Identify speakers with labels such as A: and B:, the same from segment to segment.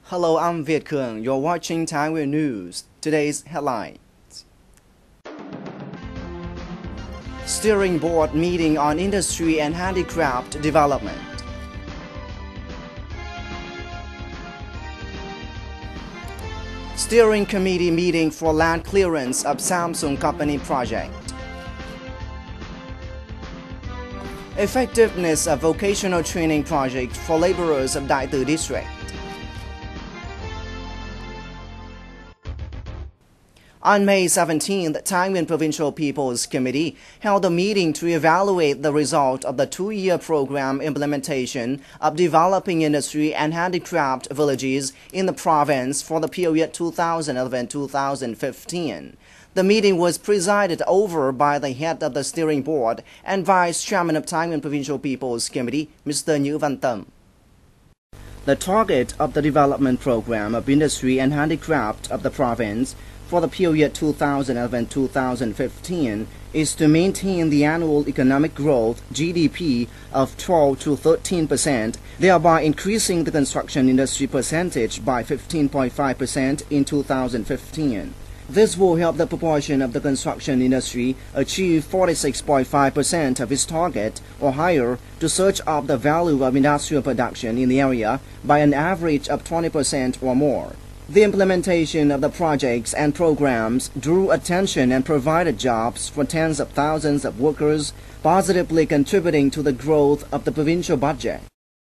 A: Hello, I'm Viet Cuong. You're watching Thai Nguyen News. Today's headlines. Steering Board meeting on industry and handicraft development. Steering Committee meeting for land clearance of Samsung Company project. Effectiveness of vocational training project for laborers of Đại Từ district. On May 17, the Thai Nguyen Provincial People's Committee held a meeting to evaluate the result of the two-year program implementation of developing industry and handicraft villages in the province for the period 2011-2015. The meeting was presided over by the head of the steering board and vice chairman of Thai Nguyen Provincial People's Committee, Mr. Nguyen'S. The target of the development program of industry and handicraft of the province for the period 2011-2015 is to maintain the annual economic growth (GDP) of 12 to 13%, thereby increasing the construction industry percentage by 15.5% in 2015. This will help the proportion of the construction industry achieve 46.5% of its target or higher to surge up the value of industrial production in the area by an average of 20% or more. The implementation of the projects and programs drew attention and provided jobs for tens of thousands of workers, positively contributing to the growth of the provincial budget.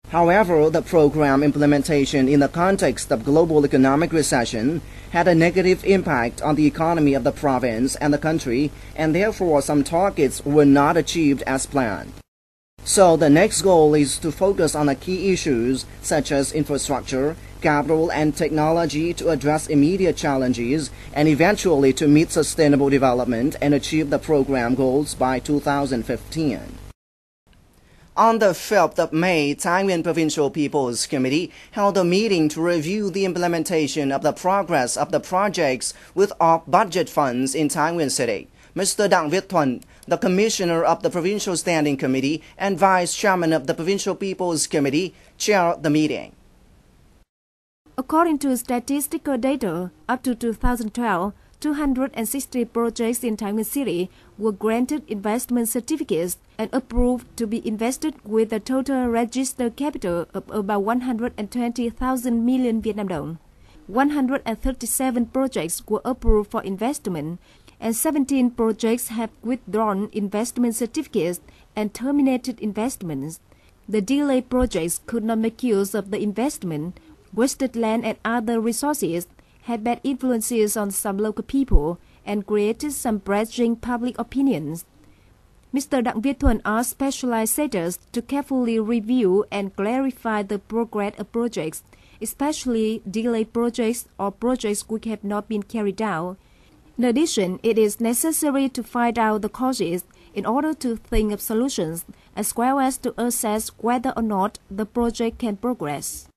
A: However, the program implementation in the context of global economic recession had a negative impact on the economy of the province and the country, and therefore some targets were not achieved as planned. So the next goal is to focus on the key issues such as infrastructure, capital and technology to address immediate challenges and eventually to meet sustainable development and achieve the program goals by 2015. On the 5th of May, Thai Nguyen Provincial People's Committee held a meeting to review the implementation of the progress of the projects with off-budget funds in Thái Nguyên City. Mr. Viet Cuong, the Commissioner of the Provincial Standing Committee and Vice Chairman of the Provincial People's Committee, chaired the meeting.
B: According to statistical data, up to 2012, 260 projects in Thái Nguyên City were granted investment certificates and approved to be invested with a total registered capital of about 120,000 million Vietnam dong. 137 projects were approved for investment, and 17 projects have withdrawn investment certificates and terminated investments. The delayed projects could not make use of the investment, wasted land and other resources, had bad influences on some local people, and created some bridging public opinions. Mr. Viet Cuong asked specialized sectors to carefully review and clarify the progress of projects, especially delayed projects or projects which have not been carried out. In addition, it is necessary to find out the causes in order to think of solutions, as well as to assess whether or not the project can progress.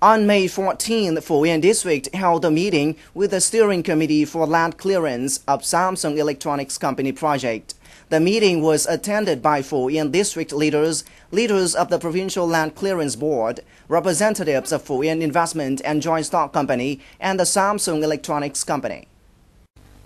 A: On May 14, Phổ Yên District held a meeting with the Steering Committee for Land Clearance of Samsung Electronics Company project. The meeting was attended by Phổ Yên District leaders, leaders of the Provincial Land Clearance Board, representatives of Phổ Yên Investment and Joint Stock Company, and the Samsung Electronics Company.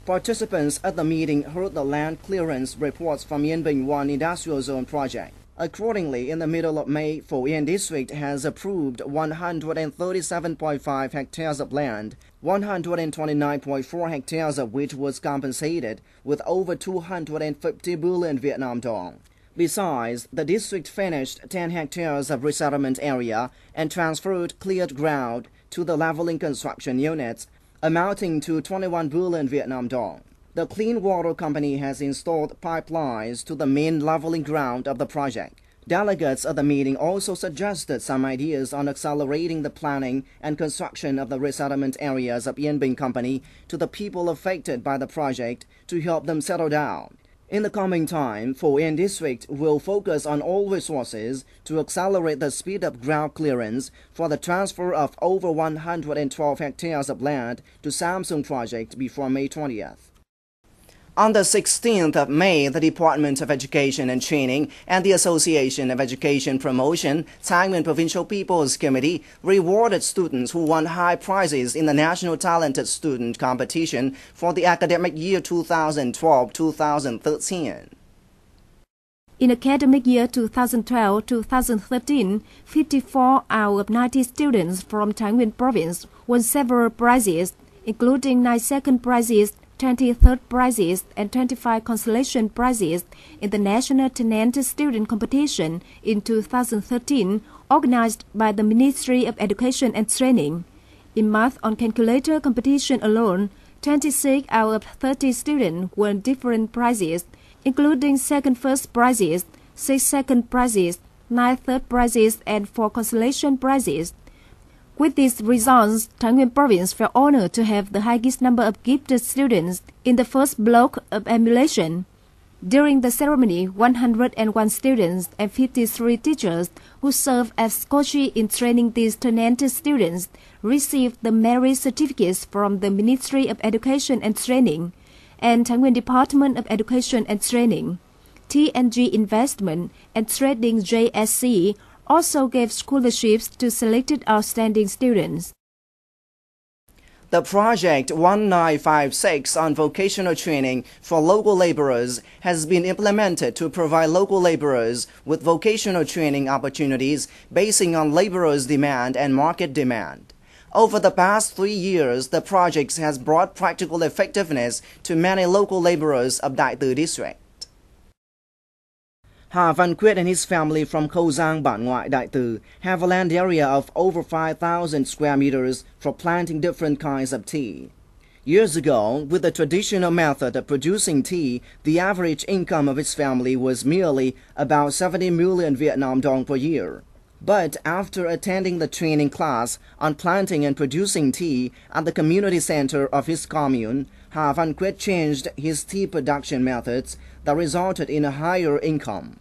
A: Participants at the meeting heard the land clearance reports from Yên Bình 1 Industrial Zone project. Accordingly, in the middle of May, Phổ Yên District has approved 137.5 hectares of land, 129.4 hectares of which was compensated with over 250 billion Vietnam dong. Besides, the district finished 10 hectares of resettlement area and transferred cleared ground to the leveling construction units, amounting to 21 billion Vietnam dong. The Clean Water Company has installed pipelines to the main leveling ground of the project. Delegates at the meeting also suggested some ideas on accelerating the planning and construction of the resettlement areas of Yên Bình Company to the people affected by the project to help them settle down. In the coming time, Phổ Yên District will focus on all resources to accelerate the speed of ground clearance for the transfer of over 112 hectares of land to Samsung project before May 20th. On the 16th of May, the Department of Education and Training and the Association of Education Promotion, Thái Nguyên Provincial People's Committee, rewarded students who won high prizes in the National Talented Student Competition for the academic year 2012-2013.
B: In academic year 2012-2013, 54 out of 90 students from Thái Nguyên province won several prizes, including 9 second prizes, 20 third prizes, and 25 consolation prizes in the National Talented Student Competition in 2013, organized by the Ministry of Education and Training. In math on calculator competition alone, 26 out of 30 students won different prizes, including first prizes, 6 second prizes, 9 third prizes, and 4 consolation prizes. With these results, Thái Nguyên province felt honored to have the highest number of gifted students in the first block of emulation. During the ceremony, 101 students and 53 teachers who serve as coaches in training these talented students received the merit certificates from the Ministry of Education and Training and Thái Nguyên Department of Education and Training. TNG Investment and Trading JSC also gave scholarships to selected outstanding students.
A: The project 1956 on vocational training for local laborers has been implemented to provide local laborers with vocational training opportunities basing on laborers' demand and market demand. Over the past 3 years, the project has brought practical effectiveness to many local laborers of Đại Từ district. Ha Văn Quyết and his family from Khâu Giang, Bản Ngoại, Đại Từ have a land area of over 5,000 square meters for planting different kinds of tea. Years ago, with the traditional method of producing tea, the average income of his family was merely about 70 million Vietnam dong per year. But after attending the training class on planting and producing tea at the community center of his commune, Ha Văn Quyết changed his tea production methods that resulted in a higher income.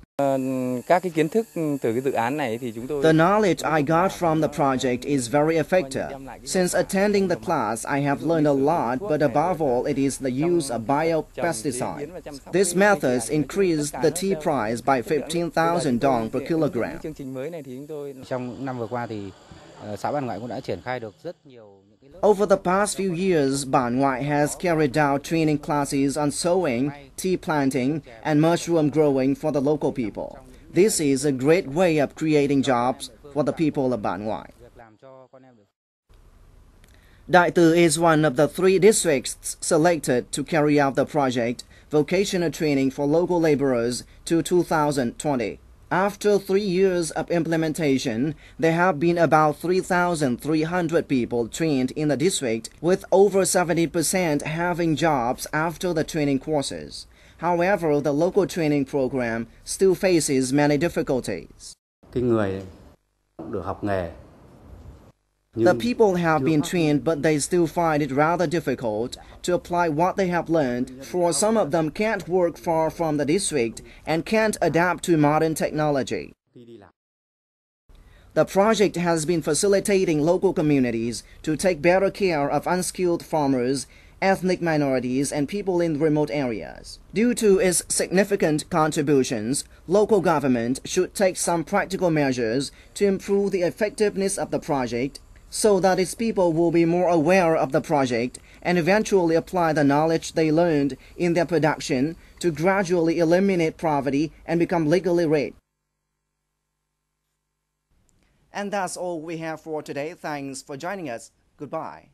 C: Các cái kiến thức từ cái dự án này thì chúng tôi
A: The knowledge I got from the project is very effective. Since attending the class, I have learned a lot, but above all, it is the use of biopesticides. These methods increased the tea price by 15,000 dong per kilogram.
C: chương trình mới này thì chúng tôi
D: Trong năm vừa qua thì xã Bản Ngoại cũng đã triển khai được rất nhiều.
A: Over the past few years, Bản Ngoại has carried out training classes on sowing, tea planting, and mushroom growing for the local people. This is a great way of creating jobs for the people of Bản Ngoại. Đại Từ is one of the 3 districts selected to carry out the project, Vocational Training for Local Laborers, to 2020. After 3 years of implementation, there have been about 3,300 people trained in the district, with over 70% having jobs after the training courses. However, the local training program still faces many difficulties.
D: Cái người được học nghề.
A: The people have been trained, but they still find it rather difficult to apply what they have learned, for some of them can't work far from the district and can't adapt to modern technology. The project has been facilitating local communities to take better care of unskilled farmers, ethnic minorities, and people in remote areas. Due to its significant contributions, local government should take some practical measures to improve the effectiveness of the project, so that its people will be more aware of the project and eventually apply the knowledge they learned in their production to gradually eliminate poverty and become legally rich. And that's all we have for today. Thanks for joining us. Goodbye.